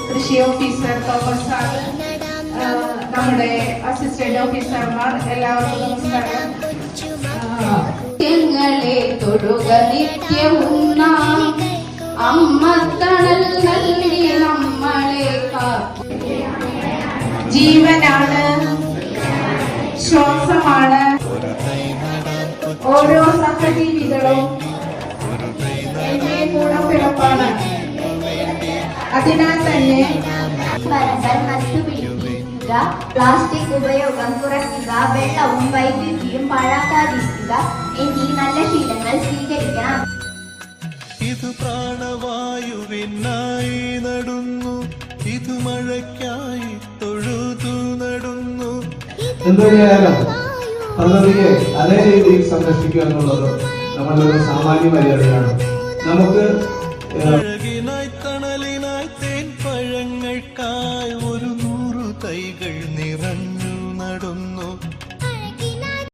കൃഷി officer Thomas sir, നമ്മുടെ assistant ഓഫീസർമാർ, എല്ലാവർക്കും നമസ്കാരം. ഞങ്ങളെ തൊടുക നിത്യവും നാം, അമ്മ തണൽ നൽകി നമ്മളെ ജീവനാണ്, ശ്വാസമാണ്. ഓരോ സഹജീവികളും എന്റെ കൂടപ്പിറപ്പാണ്. അതിനാൽ തന്നെ മരങ്ങൾ നട്ടുപിടിപ്പിക്കുക, പ്ലാസ്റ്റിക് ഉപയോഗം കുറയ്ക്കുക, വെള്ളവും വൈദ്യുതിയും പാഴാക്കാതിരിക്കുക എന്നീ നല്ല ശീലങ്ങൾ സ്വീകരിക്കണം. ഇത് പ്രാണവായുവിനായി നടുന്നു, ഇത് മഴയ്ക്കായി തൊഴുതു നടുന്നു. എന്തുതന്നെയായാലും പ്രകൃതിയെ അതേ രീതിയിൽ സംരക്ഷിക്കുക എന്നുള്ളത് നമ്മളുടെ ഒരു സാമാന്യ മര്യാദയാണ്. നമുക്ക് അഴകിനായി തണലിനായി തേൻ പഴങ്ങൾക്കായി 100 തൈകൾ നിറഞ്ഞു നടുന്നു.